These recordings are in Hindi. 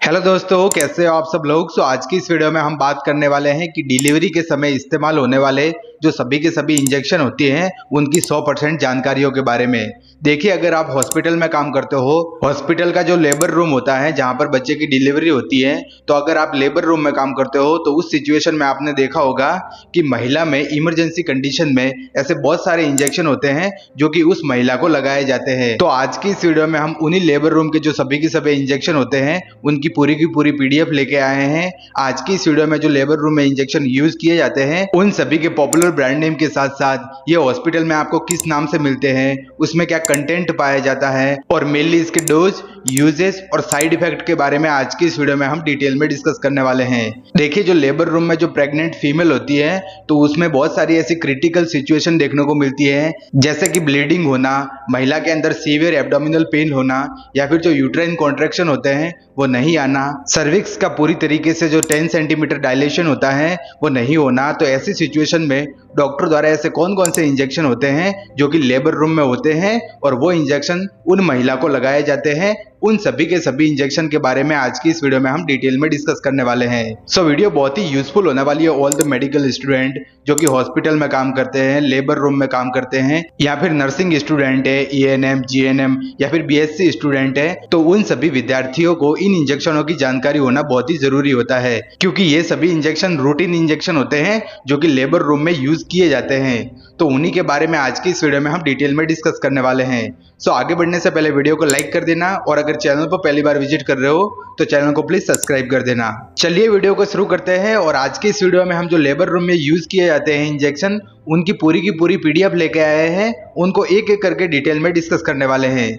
हेलो दोस्तों, कैसे हो आप सब लोग। आज की इस वीडियो में हम बात करने वाले हैं कि डिलीवरी के समय इस्तेमाल होने वाले जो सभी के सभी इंजेक्शन होती हैं उनकी 100% जानकारियों के बारे में। देखिए, अगर आप हॉस्पिटल में काम करते हो, हॉस्पिटल का जो लेबर रूम होता है जहां पर बच्चे की डिलीवरी होती है, तो अगर आप लेबर रूम में काम करते हो तो उस सिचुएशन में आपने देखा होगा कि महिला में इमरजेंसी कंडीशन में ऐसे बहुत सारे इंजेक्शन होते हैं जो कि उस महिला को लगाए जाते हैं। तो आज की इस वीडियो में हम उन्हीं लेबर रूम के जो सभी के सभी इंजेक्शन होते हैं उनकी पूरी की पूरी पीडीएफ लेके आए हैं। आज की इस वीडियो में जो लेबर रूम में इंजेक्शन यूज किए जाते हैं उन सभी के पॉपुलर ब्रांड नेम के साथ साथ ये हॉस्पिटल में आपको किस नाम से मिलते हैं, उसमें क्या कंटेंट पाया जाता है और मेनली इसके डोज, यूजेस और साइड इफेक्ट के बारे में आज की इस वीडियो में हम डिटेल में डिस्कस करने वाले हैं। देखिए, जो लेबर रूम में जो प्रेग्नेंट फीमेल होती है तो उसमें बहुत सारी ऐसी क्रिटिकल सिचुएशन देखने को मिलती है, जैसे कि ब्लीडिंग होना, महिला के अंदर सीवियर एब्डोमिनल पेन होना, या फिर जो यूट्राइन कॉन्ट्रैक्शन होते हैं वो नहीं आना, सर्विक्स का पूरी तरीके से जो 10 सेंटीमीटर डायलेशन होता है वो नहीं होना। तो ऐसी सिचुएशन में डॉक्टर द्वारा ऐसे कौन कौन से इंजेक्शन होते हैं जो कि लेबर रूम में होते हैं और वो इंजेक्शन उन महिला को लगाए जाते हैं, उन सभी के सभी इंजेक्शन के बारे में आज की इस वीडियो में हम डिटेल में डिस्कस करने वाले हैं। वीडियो बहुत ही यूजफुल होने वाली है ऑल द मेडिकल स्टूडेंट जो कि हॉस्पिटल में काम करते हैं, लेबर रूम में काम करते हैं, या फिर नर्सिंग स्टूडेंट है, ENM, GNM या फिर BSc स्टूडेंट है। तो उन सभी विद्यार्थियों को इन इंजेक्शनों की जानकारी होना बहुत ही जरूरी होता है, क्योंकि ये सभी इंजेक्शन रूटीन इंजेक्शन होते हैं जो कि लेबर रूम में यूज किए जाते हैं। तो उन्हीं के बारे में आज की इस वीडियो में हम डिटेल में डिस्कस करने वाले हैं। आगे बढ़ने से पहले वीडियो को लाइक कर देना और अगर चैनल पर पहली बार विजिट कर रहे हो तो चैनल को प्लीज सब्सक्राइब कर देना। चलिए वीडियो को शुरू करते हैं और आज की इस वीडियो में हम जो लेबर रूम में यूज किए जाते हैं इंजेक्शन उनकी पूरी की पूरी पीडीएफ लेके आए हैं, उनको एक एक करके डिटेल में डिस्कस करने वाले हैं।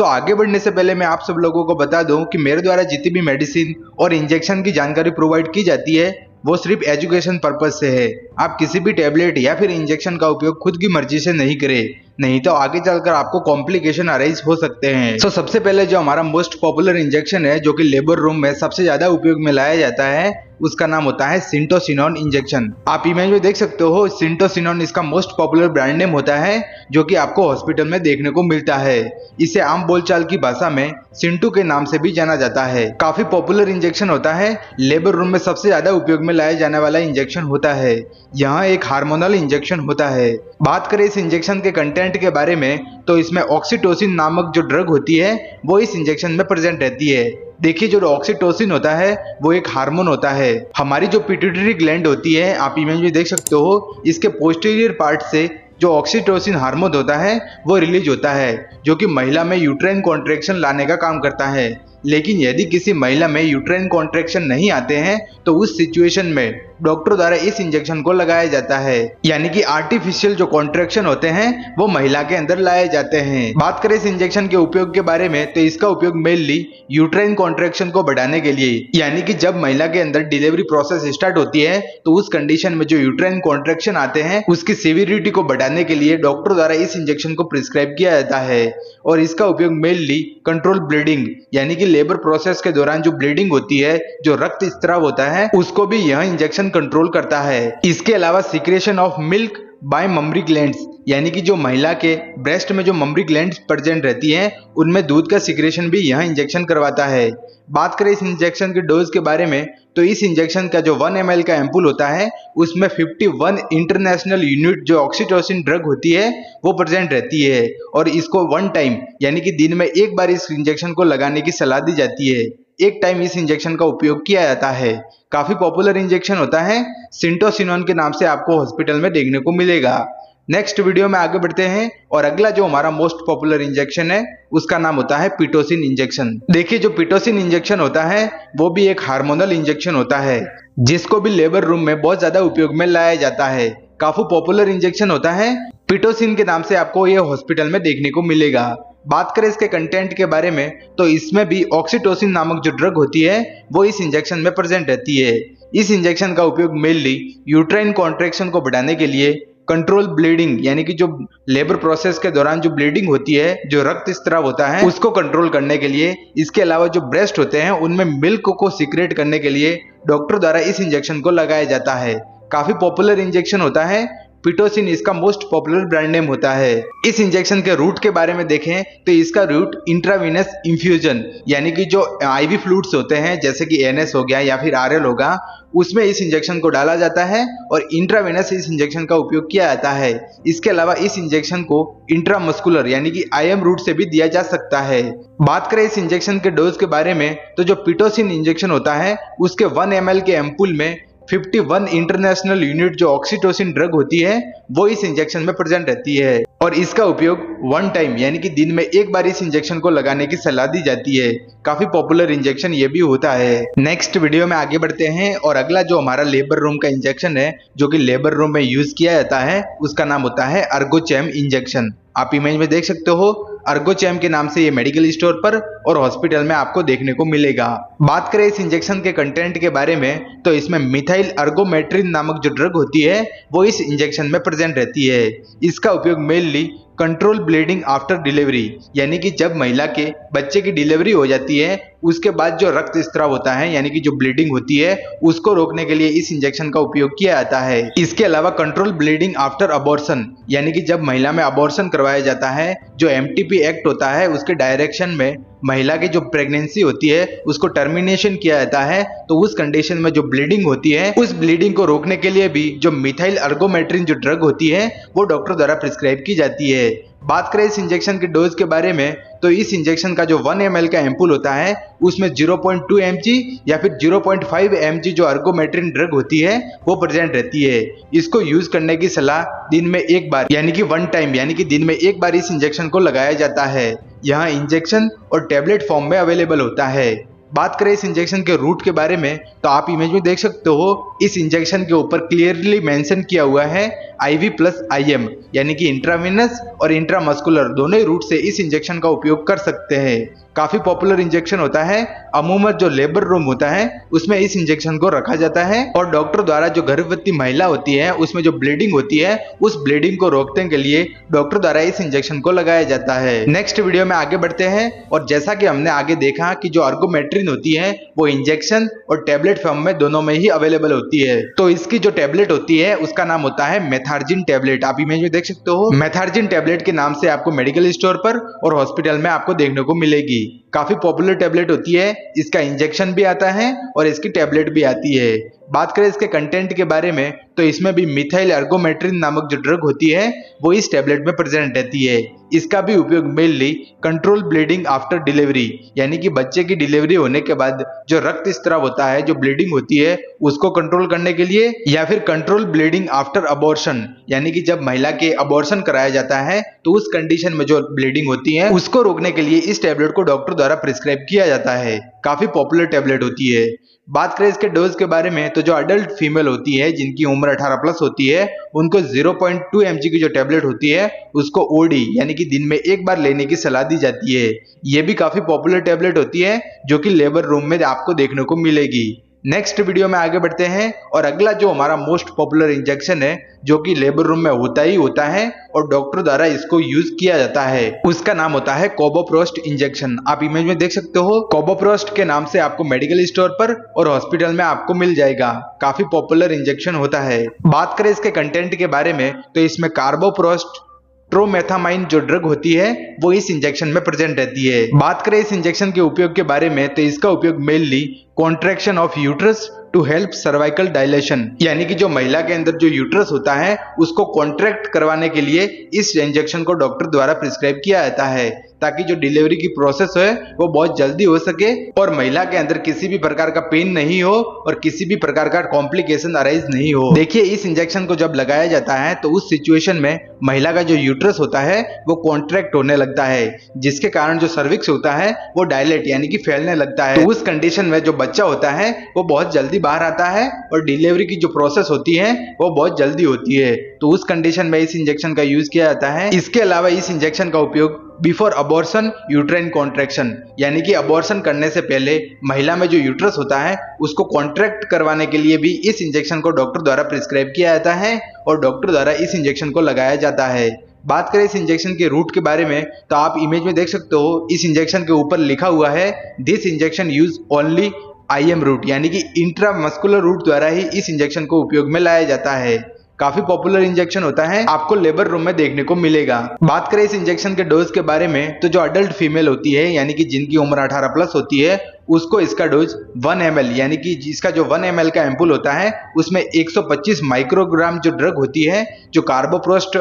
आगे बढ़ने से पहले मैं आप सब लोगों को बता दूं कि मेरे द्वारा जितनी भी मेडिसिन और इंजेक्शन की जानकारी प्रोवाइड की जाती है वो सिर्फ एजुकेशन पर्पज से है। आप किसी भी टेबलेट या फिर इंजेक्शन का उपयोग खुद की मर्जी से नहीं करें, नहीं तो आगे चलकर आपको कॉम्प्लिकेशन अराइज हो सकते हैं। सबसे पहले जो हमारा मोस्ट पॉपुलर इंजेक्शन है जो कि लेबर रूम में सबसे ज्यादा उपयोग में लाया जाता है उसका नाम होता है सिंटोसिनोन इंजेक्शन। आप इमेज में देख सकते हो, सिंटोसिनोन इसका मोस्ट पॉपुलर ब्रांड नेम होता है जो कि आपको हॉस्पिटल में देखने को मिलता है। इसे आम बोलचाल की भाषा में सिंटू के नाम से भी जाना जाता है। काफी पॉपुलर इंजेक्शन होता है, लेबर रूम में सबसे ज्यादा उपयोग में लाया जाने वाला इंजेक्शन होता है। यहाँ एक हार्मोनल इंजेक्शन होता है। बात करें इस इंजेक्शन के कंटेंट के बारे में तो इसमें ऑक्सीटोसिन नामक जो ड्रग होती है वो इस इंजेक्शन में प्रेजेंट रहती है। देखिए, जो ऑक्सीटोसिन होता है वो एक हार्मोन होता है। हमारी जो पिट्यूटरी ग्लैंड होती है, आप इमेज में देख सकते हो, इसके पोस्टीरियर पार्ट से जो ऑक्सीटोसिन हार्मोन होता है वो रिलीज होता है जो कि महिला में यूट्राइन कॉन्ट्रैक्शन लाने का काम करता है। लेकिन यदि किसी महिला में यूट्राइन कॉन्ट्रैक्शन नहीं आते हैं तो उस सिचुएशन में डॉक्टर द्वारा इस इंजेक्शन को लगाया जाता है, यानी कि आर्टिफिशियल जो कॉन्ट्रैक्शन होते हैं वो महिला के अंदर लाए जाते हैं। बात करें इस इंजेक्शन के उपयोग के बारे में तो इसका उपयोग मेनली यूट्राइन कॉन्ट्रैक्शन को बढ़ाने के लिए, यानी कि जब महिला के अंदर डिलीवरी प्रोसेस स्टार्ट होती है तो उस कंडीशन में जो यूट्राइन कॉन्ट्रैक्शन आते हैं उसकी सीवियरिटी को बढ़ाने के लिए डॉक्टर द्वारा इस इंजेक्शन को प्रिस्क्राइब किया जाता है। और इसका उपयोग मेनली कंट्रोल ब्लीडिंग, यानी कि लेबर प्रोसेस के दौरान जो ब्लीडिंग होती है, जो रक्त स्त्राव होता है, उसको भी यह इंजेक्शन कंट्रोल करता है। इसके अलावा secretion of milk bye mammary glands, यानी कि जो महिला के ब्रेस्ट में जो ममरी ग्लैंड्स प्रेजेंट रहती हैं उनमें दूध का सीक्रेशन भी यह इंजेक्शन करवाता है। बात करें इस इंजेक्शन के डोज के बारे में तो इस इंजेक्शन का जो 1 ml का एम्पूल होता है उसमें 51 इंटरनेशनल यूनिट जो ऑक्सीटोसिन ड्रग होती है वो प्रेजेंट रहती है और इसको 1 टाइम, यानी कि दिन में एक बार इस इंजेक्शन को लगाने की सलाह दी जाती है। एक टाइम इस इंजेक्शन का उपयोग किया जाता है। काफी पॉपुलर इंजेक्शन होता है, सिंटोसिनोन के नाम से आपको हॉस्पिटल में देखने को मिलेगा। नेक्स्ट वीडियो में आगे बढ़ते हैं और अगला जो हमारा मोस्ट पॉपुलर इंजेक्शन है उसका नाम होता है पिटोसिन इंजेक्शन। देखिए, जो पिटोसिन इंजेक्शन होता है वो भी एक हार्मोनल इंजेक्शन होता है जिसको भी लेबर रूम में बहुत ज्यादा उपयोग में लाया जाता है। काफी पॉपुलर इंजेक्शन होता है, पिटोसिन के नाम से आपको ये हॉस्पिटल में देखने को मिलेगा। बात करें इसके कंटेंट के बारे में तो इसमें भी ऑक्सीटोसिन नामक जो ड्रग होती है वो इस इंजेक्शन में प्रेजेंट रहती है। इस इंजेक्शन का उपयोग मेनली यूट्राइन कॉन्ट्रैक्शन को बढ़ाने के लिए, कंट्रोल ब्लीडिंग, यानी कि जो लेबर प्रोसेस के दौरान जो ब्लीडिंग होती है, जो रक्त स्त्राव होता है, उसको कंट्रोल करने के लिए, इसके अलावा जो ब्रेस्ट होते हैं उनमें मिल्क को सीक्रेट करने के लिए डॉक्टर द्वारा इस इंजेक्शन को लगाया जाता है। काफी पॉपुलर इंजेक्शन होता है, पिटोसिन इसका मोस्ट पॉपुलर ब्रांड नेम होता है। इस इंजेक्शन के रूट के बारे में देखें तो इसका रूट इंट्रावीनस इंफ्यूजन यानी कि जो आईवी फ्लूइड्स होते हैं जैसे कि एनएस हो गया या फिर आरएल होगा, उसमें इस इंजेक्शन को डाला जाता है और इंट्रावेनस इस इंजेक्शन का उपयोग किया जाता है। इसके अलावा इस इंजेक्शन को इंट्रामस्कुलर यानी कि आईएम रूट से भी दिया जा सकता है। बात करें इस इंजेक्शन के डोज के बारे में तो जो पिटोसिन इंजेक्शन होता है उसके 1 ml के एम्पुल में 51 इंटरनेशनल यूनिट जो ऑक्सीटोसिन ड्रग होती है वो इस इंजेक्शन में प्रेजेंट रहती है और इसका उपयोग 1 टाइम यानी कि दिन में एक बार इस इंजेक्शन को लगाने की सलाह दी जाती है। काफी पॉपुलर इंजेक्शन ये भी होता है। नेक्स्ट वीडियो में आगे बढ़ते हैं और अगला जो हमारा लेबर रूम का इंजेक्शन है जो कि लेबर रूम में यूज किया जाता है उसका नाम होता है अर्गोचैम इंजेक्शन। आप इमेज में देख सकते हो अर्गोचैम के नाम से ये मेडिकल स्टोर पर और हॉस्पिटल में आपको देखने को मिलेगा। बात करें इस इंजेक्शन के कंटेंट के बारे में तो इसमें मिथाइल अर्गोमेट्रिन नामक जो ड्रग होती है वो इस इंजेक्शन में प्रेजेंट रहती है। इसका उपयोग mainly control bleeding after delivery यानी कि जब महिला के बच्चे की डिलीवरी हो जाती है उसके बाद जो रक्त स्त्राव होता है यानी कि जो ब्लीडिंग होती है उसको रोकने के लिए इस इंजेक्शन का उपयोग किया जाता है। इसके अलावा कंट्रोल ब्लीडिंग आफ्टर अबॉर्शन यानी कि जब महिला में अबॉर्शन करवाया जाता है, जो एमटीपी एक्ट होता है उसके डायरेक्शन में महिला की जो प्रेगनेंसी होती है उसको टर्मिनेशन किया जाता है, तो उस कंडीशन में जो ब्लीडिंग होती है उस ब्लीडिंग को रोकने के लिए भी जो मिथाइल अर्गोमेट्रिन जो ड्रग होती है वो डॉक्टर द्वारा प्रिस्क्राइब की जाती है। बात करें इस इंजेक्शन के डोज के बारे में तो इस इंजेक्शन का जो 1 ml का एम्पुल होता है उसमें 0.2 mg या फिर 0.5 mg जो अर्गोमेट्रिन ड्रग होती है वो प्रेजेंट रहती है। इसको यूज करने की सलाह दिन में एक बार यानी कि 1 टाइम यानी कि दिन में एक बार इस इंजेक्शन को लगाया जाता है। यहाँ इंजेक्शन और टेबलेट फॉर्म में अवेलेबल होता है। बात करें इस इंजेक्शन के रूट के बारे में तो आप इमेज में देख सकते हो इस इंजेक्शन के ऊपर क्लियरली मेंशन किया हुआ है IV प्लस IM यानी कि इंट्रावेनस और इंट्रामस्कुलर दोनों ही रूट से इस इंजेक्शन का उपयोग कर सकते हैं। काफी पॉपुलर इंजेक्शन होता है। अमूमन जो लेबर रूम होता है उसमें इस इंजेक्शन को रखा जाता है और डॉक्टर द्वारा जो गर्भवती महिला होती है उसमें जो ब्लीडिंग होती है उस ब्लीडिंग को रोकने के लिए डॉक्टर द्वारा इस इंजेक्शन को लगाया जाता है। नेक्स्ट वीडियो में आगे बढ़ते हैं और जैसा कि हमने आगे देखा कि जो अर्गोमेट्रिन होती है वो इंजेक्शन और टेबलेट फॉर्म में दोनों में ही अवेलेबल होती है। तो इसकी जो टेबलेट होती है उसका नाम होता है मेथार्जिन टेबलेट। आप इमेज में देख सकते हो मेथार्जिन टेबलेट के नाम से आपको मेडिकल स्टोर पर और हॉस्पिटल में आपको देखने को मिलेगी। काफी पॉपुलर टेबलेट होती है। इसका इंजेक्शन भी आता है और इसकी टेबलेट भी आती है। बात करें इसके कंटेंट के बारे में तो इसमें भी मिथाइल अर्गोमेट्रिन नामक जो ड्रग होती है वो इस टेबलेट में प्रेजेंट रहती है। इसका भी उपयोग mainly control bleeding after delivery यानी कि बच्चे की डिलीवरी होने के बाद जो रक्त स्त्राव होता है, जो ब्लीडिंग होती है उसको कंट्रोल करने के लिए, या फिर कंट्रोल ब्लीडिंग आफ्टर अबॉर्शन यानी कि जब महिला के अबॉर्शन कराया जाता है तो उस कंडीशन में जो ब्लीडिंग होती है उसको रोकने के लिए इस टेबलेट को डॉक्टर द्वारा प्रिस्क्राइब किया जाता है। काफी पॉपुलर टेबलेट होती है। बात करें इसके डोज के बारे में तो जो अडल्ट फीमेल होती है जिनकी उम्र 18 प्लस होती है उनको 0.2 mg की जो टेबलेट होती है उसको ओडी यानी कि दिन में एक बार लेने की सलाह दी जाती है। ये भी काफी पॉपुलर टेबलेट होती है जो कि लेबर रूम में आपको देखने को मिलेगी। नेक्स्ट वीडियो में आगे बढ़ते हैं और अगला जो हमारा मोस्ट पॉपुलर इंजेक्शन है जो कि लेबर रूम में होता ही होता है और डॉक्टर द्वारा इसको यूज किया जाता है, उसका नाम होता है कोबोप्रोस्ट इंजेक्शन। आप इमेज में देख सकते हो कोबोप्रोस्ट के नाम से आपको मेडिकल स्टोर पर और हॉस्पिटल में आपको मिल जाएगा। काफी पॉपुलर इंजेक्शन होता है। बात करें इसके कंटेंट के बारे में तो इसमें कार्बोप्रोस्ट ट्रोमेथामाइन जो ड्रग होती है वो इस इंजेक्शन में प्रेजेंट रहती है। बात करें इस इंजेक्शन के उपयोग के बारे में तो इसका उपयोग mainly contraction of uterus to help cervical dilation यानी कि जो महिला के अंदर जो यूट्रस होता है उसको कॉन्ट्रैक्ट करवाने के लिए इस इंजेक्शन को डॉक्टर द्वारा प्रिस्क्राइब किया जाता है ताकि जो डिलीवरी की प्रोसेस है वो बहुत जल्दी हो सके और महिला के अंदर किसी भी प्रकार का पेन नहीं हो और किसी भी प्रकार का कॉम्प्लिकेशन अराइज नहीं हो। देखिए इस इंजेक्शन को जब लगाया जाता है तो उस सिचुएशन में महिला का जो यूट्रस होता है वो कॉन्ट्रैक्ट होने लगता है जिसके कारण जो सर्विक्स होता है वो डायलेट यानी कि फैलने लगता है। तो उस कंडीशन में जो बच्चा होता है वो बहुत जल्दी बाहर आता है और डिलीवरी की जो प्रोसेस होती है वो बहुत जल्दी होती है। तो उस कंडीशन में इस इंजेक्शन का यूज किया जाता है। इसके अलावा इस इंजेक्शन का उपयोग बिफोर अबॉर्शन यूट्राइन कॉन्ट्रैक्शन यानी कि अबॉर्शन करने से पहले महिला में जो यूट्रस होता है उसको कॉन्ट्रैक्ट करवाने के लिए भी इस इंजेक्शन को डॉक्टर द्वारा प्रिस्क्राइब किया जाता है और डॉक्टर द्वारा इस इंजेक्शन को लगाया जाता है। बात करें इस इंजेक्शन के रूट के बारे में तो आप इमेज में देख सकते हो इस इंजेक्शन के ऊपर लिखा हुआ है this injection use only IM route यानी कि इंट्रामस्कुलर रूट द्वारा ही इस इंजेक्शन को उपयोग में लाया जाता है। काफी पॉपुलर इंजेक्शन होता है, आपको लेबर रूम में देखने को मिलेगा। बात करें इस इंजेक्शन के डोज के बारे में तो जो अडल्ट फीमेल होती है यानी कि जिनकी उम्र 18 प्लस होती है उसको इसका डोज 1 ml यानी कि जिसका जो 1 ml का एम्पुल होता है उसमें 125 माइक्रोग्राम जो ड्रग होती है, जो कार्बोप्रोस्ट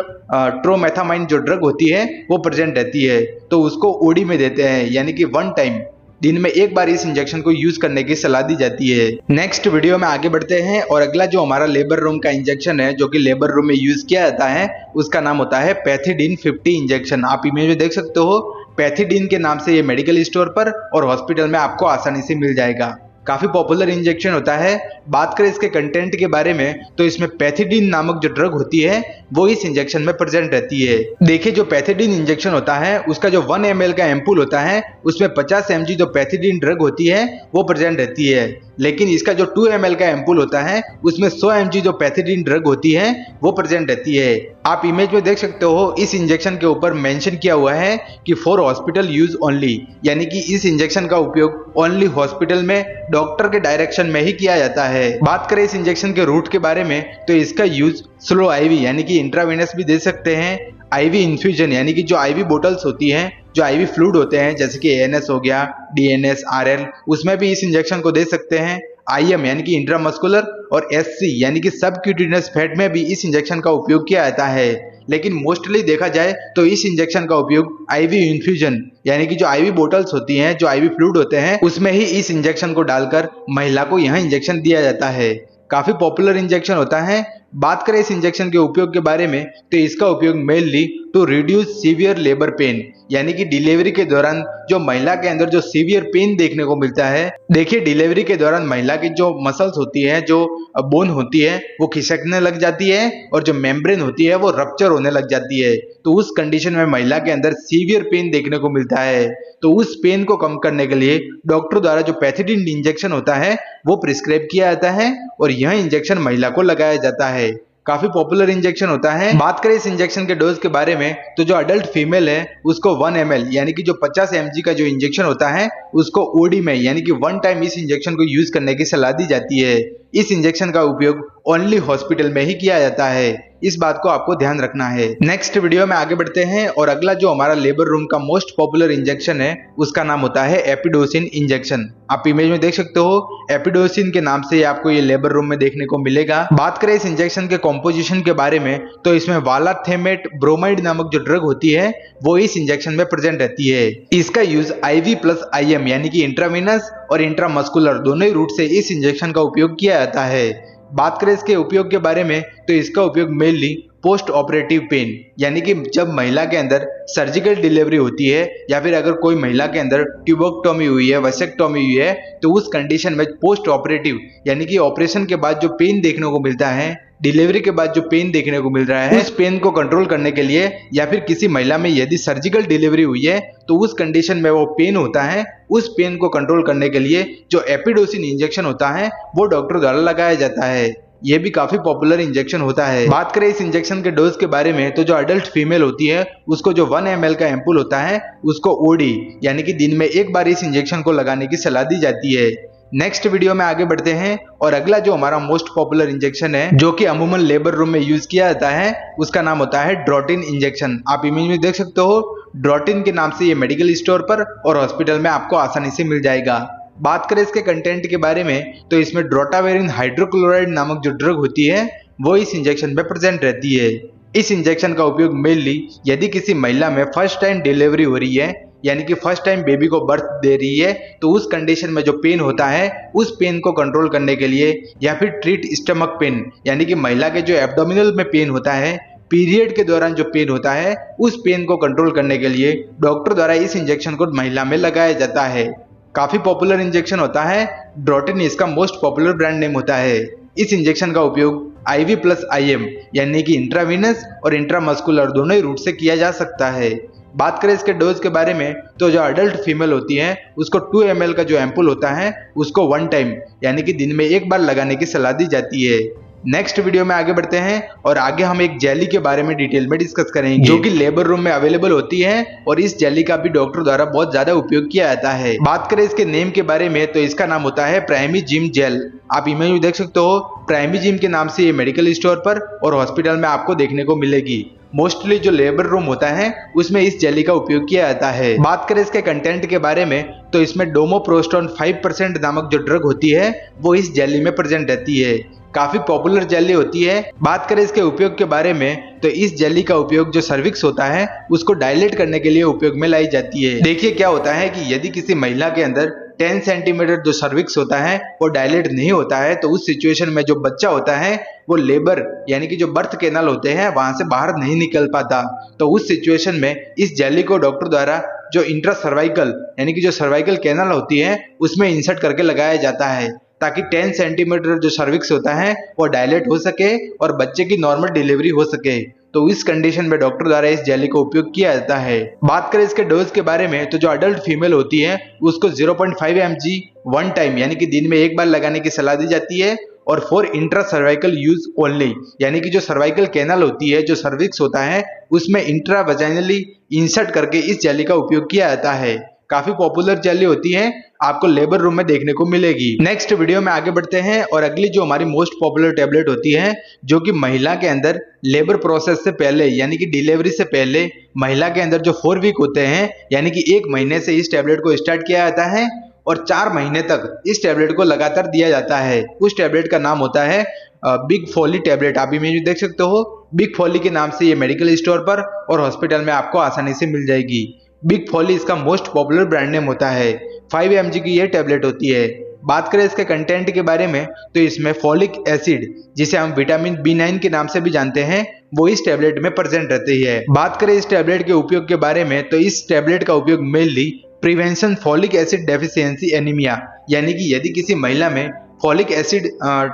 ट्रोमेथामाइन जो ड्रग होती है वो प्रेजेंट रहती है, तो उसको ओडी में देते हैं यानी कि 1 टाइम दिन में एक बार इस इंजेक्शन को यूज करने की सलाह दी जाती है। नेक्स्ट वीडियो में आगे बढ़ते हैं और अगला जो हमारा लेबर रूम का इंजेक्शन है जो कि लेबर रूम में यूज किया जाता है उसका नाम होता है पैथिडीन 50 इंजेक्शन। आप इमेज में देख सकते हो, पैथिडीन के नाम से ये मेडिकल स्टोर पर और हॉस्पिटल में आपको आसानी से मिल जाएगा। काफी पॉपुलर इंजेक्शन होता है। बात करें इसके कंटेंट के बारे में तो इसमें पैथिडीन नामक जो ड्रग होती है वो इस इंजेक्शन में प्रेजेंट रहती है। देखिए जो पैथिडीन इंजेक्शन होता है उसका जो 1 ml का एम्पुल होता है उसमें 50 mg जो पैथिडीन ड्रग होती है वो प्रेजेंट रहती है, लेकिन इसका जो 2 ml का एम्पुल होता है उसमें 100 mg जो पैथिडीन ड्रग होती है वो प्रेजेंट रहती है। आप इमेज में देख सकते हो, इस इंजेक्शन के ऊपर मेंशन किया हुआ है कि फॉर हॉस्पिटल यूज ओनली, यानी कि इस इंजेक्शन का उपयोग ओनली हॉस्पिटल में डॉक्टर के डायरेक्शन में ही किया जाता है। बात करें इस इंजेक्शन के रूट के बारे में तो इसका यूज स्लो आईवी यानी कि इंट्रावेनस भी दे सकते हैं, आईवी इन्फ्यूजन यानी कि जो आईवी बोटल्स होती हैं, जो आईवी फ्लूइड होते हैं जैसे कि एएनएस हो गया, डीएनएस, आरएल, उसमें भी इस इंजेक्शन को दे सकते हैं। आईएम यानी कि इंट्रामस्कुलर और एससी यानी कि सबक्यूटेनियस फैट में भी इस इंजेक्शन का उपयोग किया जाता है, लेकिन मोस्टली देखा जाए तो इस इंजेक्शन का उपयोग आईवी इन्फ्यूजन यानी कि जो आईवी बोटल्स होती हैं, जो आईवी फ्लूइड होते हैं उसमें ही इस इंजेक्शन को डालकर महिला को यह इंजेक्शन दिया जाता है। काफी पॉपुलर इंजेक्शन होता है। बात करें इस इंजेक्शन के उपयोग के बारे में तो इसका उपयोग mainly to reduce severe labour pain, यानी कि डिलीवरी के दौरान जो महिला के अंदर जो सीवियर पेन देखने को मिलता है। देखिए डिलीवरी के दौरान महिला की जो मसल्स होती है, जो बोन होती है वो खिसकने लग जाती है और जो मेम्ब्रेन होती है वो रप्चर होने लग जाती है, तो उस कंडीशन में महिला के अंदर सीवियर पेन देखने को मिलता है। तो उस पेन को कम करने के लिए डॉक्टर द्वारा जो पैथिडीन इंजेक्शन होता है वो प्रिस्क्राइब किया जाता है और यह इंजेक्शन महिला को लगाया जाता है। काफी पॉपुलर इंजेक्शन होता है। बात करें इस इंजेक्शन के डोज के बारे में तो जो अडल्ट फीमेल है उसको 1 ml यानी कि जो 50 mg का जो इंजेक्शन होता है उसको ओडी में यानी कि 1 टाइम इस इंजेक्शन को यूज करने की सलाह दी जाती है। इस इंजेक्शन का उपयोग ओनली हॉस्पिटल में ही किया जाता है, इस बात को आपको ध्यान रखना है। नेक्स्ट वीडियो में आगे बढ़ते हैं और अगला जो हमारा लेबर रूम का मोस्ट पॉपुलर इंजेक्शन है उसका नाम होता है एपिडोसिन इंजेक्शन। आप इमेज में देख सकते हो, एपिडोसिन के नाम से आपको ये लेबर रूम में देखने को मिलेगा। बात करें इस इंजेक्शन के कॉम्पोजिशन के बारे में तो इसमें वालाथेमेट ब्रोमाइड नामक जो ड्रग होती है वो इस इंजेक्शन में प्रेजेंट रहती है। इसका यूज आईवी प्लस आईएम यानी कि इंट्रावेनस और इंट्रामस्कुलर दोनों ही रूट से इस इंजेक्शन का उपयोग किया जाता है। बात करें इसके उपयोग के बारे में तो इसका उपयोग मेनली पोस्ट ऑपरेटिव पेन, यानी कि जब महिला के अंदर सर्जिकल डिलीवरी होती है या फिर अगर कोई महिला के अंदर ट्यूबोक्टोमी हुई है, वसेक्टोमी हुई है, तो उस कंडीशन में पोस्ट ऑपरेटिव यानी कि ऑपरेशन के बाद जो पेन देखने को मिलता है, डिलीवरी के बाद जो पेन देखने को मिल रहा है, उस पेन को कंट्रोल करने के लिए या फिर किसी महिला में यदि सर्जिकल डिलीवरी हुई है तो उस कंडीशन में वो पेन होता है, उस पेन को कंट्रोल करने के लिए जो एपिडोसिन इंजेक्शन होता है वो डॉक्टर द्वारा लगाया जाता है। ये भी काफी पॉपुलर इंजेक्शन होता है। बात करें इस इंजेक्शन के डोज के बारे में तो जो अडल्ट फीमेल होती है उसको जो 1 ml का एम्पुल होता है उसको ओडी यानी कि दिन में एक बार इस इंजेक्शन को लगाने की सलाह दी जाती है। नेक्स्ट वीडियो में आगे बढ़ते हैं और अगला जो हमारा मोस्ट पॉपुलर इंजेक्शन है जो कि अमूमन लेबर रूम में यूज किया जाता है उसका नाम होता है ड्रोटिन इंजेक्शन। आप इमेज में देख सकते हो, ड्रोटिन के नाम से ये मेडिकल स्टोर पर और हॉस्पिटल में आपको आसानी से मिल जाएगा। बात करें इसके कंटेंट के बारे में तो इसमें ड्रोटावेरिन हाइड्रोक्लोराइड नामक जो ड्रग होती है वो इस इंजेक्शन में प्रेजेंट रहती है। इस इंजेक्शन का उपयोग मेनली यदि किसी महिला में फर्स्ट टाइम डिलीवरी हो रही है यानी कि फर्स्ट टाइम बेबी को बर्थ दे रही है तो उस कंडीशन में जो पेन होता है उस पेन को कंट्रोल करने के लिए, या फिर ट्रीट स्टमक पेन यानी कि महिला के जो एब्डोमिनल में पेन होता है, पीरियड के दौरान जो पेन होता है उस पेन को कंट्रोल करने के लिए डॉक्टर द्वारा इस इंजेक्शन को महिला में लगाया जाता है। काफी पॉपुलर इंजेक्शन होता है। ड्रोटिन इसका मोस्ट पॉपुलर ब्रांड नेम होता है। इस इंजेक्शन का उपयोग आईवी प्लस आईएम यानी कि इंट्रावीनस और इंट्रामस्कुलर दोनों ही रूट से किया जा सकता है। बात करें इसके डोज के बारे में तो जो अडल्ट फीमेल होती है उसको 2 ml का जो एम्पुल होता है उसको 1 टाइम यानी कि दिन में एक बार लगाने की सलाह दी जाती है। नेक्स्ट वीडियो में आगे बढ़ते हैं और आगे हम एक जेली के बारे में डिटेल में डिस्कस करेंगे जो कि लेबर रूम में अवेलेबल होती है और इस जेली का भी डॉक्टर द्वारा बहुत ज्यादा उपयोग किया जाता है। बात करें इसके नेम के बारे में तो इसका नाम होता है प्राइमीजिम जेल। आप इमेज में देख सकते हो, प्राइमीजिम के नाम से ये मेडिकल स्टोर पर और हॉस्पिटल में आपको देखने को मिलेगी। मोस्टली जो लेबर रूम होता है उसमें इस जेली का उपयोग किया जाता है। बात करें इसके कंटेंट के बारे में तो इसमें डोमोप्रोस्टोन 5% नामक जो ड्रग होती है वो इस जेली में प्रेजेंट रहती है। काफी पॉपुलर जेली होती है। बात करें इसके उपयोग के बारे में तो इस जेली का उपयोग जो सर्विक्स होता है उसको डायलेट करने के लिए उपयोग में लाई जाती है। देखिए क्या होता है कि यदि किसी महिला के अंदर 10 सेंटीमीटर जो सर्विक्स होता है वो डायलेट नहीं होता है तो उस सिचुएशन में जो बच्चा होता है वो लेबर यानी कि जो बर्थ कैनाल होते हैं वहां से बाहर नहीं निकल पाता। तो उस सिचुएशन में इस जेली को डॉक्टर द्वारा जो इंट्रा सर्वाइकल यानी कि जो सर्वाइकल कैनाल होती है उसमें इंसर्ट करके लगाया जाता है ताकि 10 सेंटीमीटर जो सर्विक्स होता है वो डायलेट हो सके और बच्चे की नॉर्मल डिलीवरी हो सके। तो इस कंडीशन में डॉक्टर द्वारा इस जेली का उपयोग किया जाता है। बात करें इसके डोज के बारे में तो जो अडल्ट फीमेल होती है उसको 0.5 mg वन टाइम यानी कि दिन में एक बार लगाने की सलाह दी जाती है और for intra cervical use only यानी कि जो सर्वाइकल कैनाल होती है जो सर्विक्स होता है उसमें इंट्रा वजाइनली इंसर्ट करके इस जेली का उपयोग किया जाता है। काफी पॉपुलर जेली होती है, आपको लेबर रूम में देखने को मिलेगी। नेक्स्ट वीडियो में आगे बढ़ते हैं और अगली जो हमारी मोस्ट पॉपुलर टेबलेट होती है जो कि महिला के अंदर लेबर प्रोसेस से पहले यानी कि डिलीवरी से पहले महिला के अंदर जो 4 वीक होते हैं यानी कि 1 महीने से इस टेबलेट को स्टार्ट किया जाता है और 4 महीने तक इस टेबलेट को लगातार दिया जाता है। उस टेबलेट का नाम होता है बिग फॉली टेबलेट। आप इमेज देख सकते हो, बिग फॉली के नाम से ये मेडिकल स्टोर पर और हॉस्पिटल में आपको आसानी से मिल जाएगी। बिग फॉली इसका मोस्ट पॉपुलर ब्रांड नेम होता है। 5 mg की ये टेबलेट होती है। बात करें इसके कंटेंट के बारे में तो इसमें फॉलिक एसिड जिसे हम विटामिन B9 के नाम से भी जानते हैं वो इस टेबलेट में प्रेजेंट रहती है। बात करें इस टेबलेट के उपयोग के बारे में तो इस टेबलेट का उपयोग mainly prevention folic acid deficiency anaemia यानी कि यदि किसी महिला में फॉलिक एसिड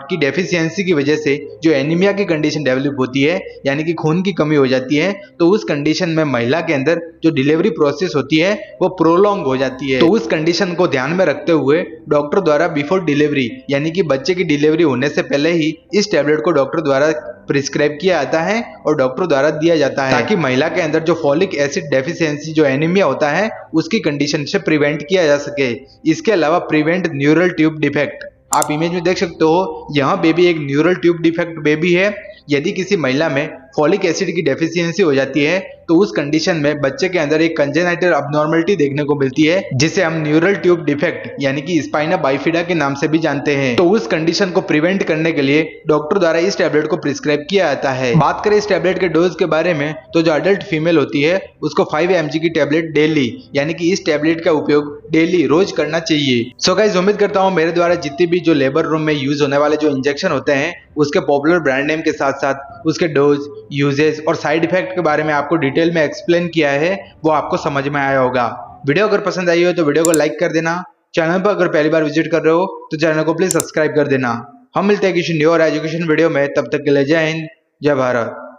की डेफिशिएंसी की वजह से जो एनीमिया की कंडीशन डेवलप होती है यानी कि खून की कमी हो जाती है तो उस कंडीशन में महिला के अंदर जो डिलीवरी प्रोसेस होती है वो प्रोलॉन्ग हो जाती है। तो उस कंडीशन को ध्यान में रखते हुए डॉक्टर द्वारा बिफोर डिलीवरी यानी कि बच्चे की डिलीवरी होने से पहले ही इस टेबलेट को डॉक्टर द्वारा प्रिस्क्राइब किया जाता है और डॉक्टर द्वारा दिया जाता है ताकि महिला के अंदर जो फॉलिक एसिड डेफिशिएंसी जो एनीमिया होता है उसकी कंडीशन से प्रिवेंट किया जा सके। इसके अलावा प्रिवेंट न्यूरल ट्यूब डिफेक्ट। आप इमेज में देख सकते हो, यहाँ बेबी एक न्यूरल ट्यूब डिफेक्ट बेबी है। यदि किसी महिला में फॉलिक एसिड की डेफिशिएंसी हो जाती है तो उस कंडीशन में बच्चे के अंदर एक कंजेनाइटल अबनॉर्मलिटी देखने को मिलती है जिसे हम न्यूरल ट्यूब डिफेक्ट यानी कि स्पाइना बाइफिडा के नाम से भी जानते हैं। तो उस कंडीशन को प्रिवेंट करने के लिए डॉक्टर द्वारा इस टेबलेट को प्रिस्क्राइब किया जाता है। बात करें इस टेबलेट के डोज के बारे में तो जो अडल्ट फीमेल होती है उसको 5 mg की टेबलेट डेली यानी कि इस टेबलेट का उपयोग डेली रोज करना चाहिए। सो गाइस, उम्मीद करता हूँ मेरे द्वारा जितनी भी जो लेबर रूम में यूज होने वाले जो इंजेक्शन होते हैं उसके पॉपुलर ब्रांड नेम के साथ साथ उसके डोज, यूजेस और साइड इफेक्ट के बारे में आपको डिटेल में एक्सप्लेन किया है वो आपको समझ में आया होगा। वीडियो अगर पसंद आई हो तो वीडियो को लाइक कर देना। चैनल पर अगर पहली बार विजिट कर रहे हो तो चैनल को प्लीज सब्सक्राइब कर देना। हम मिलते हैं किसी न्यू और एजुकेशन वीडियो में, तब तक के लिए जय हिंद, जय भारत।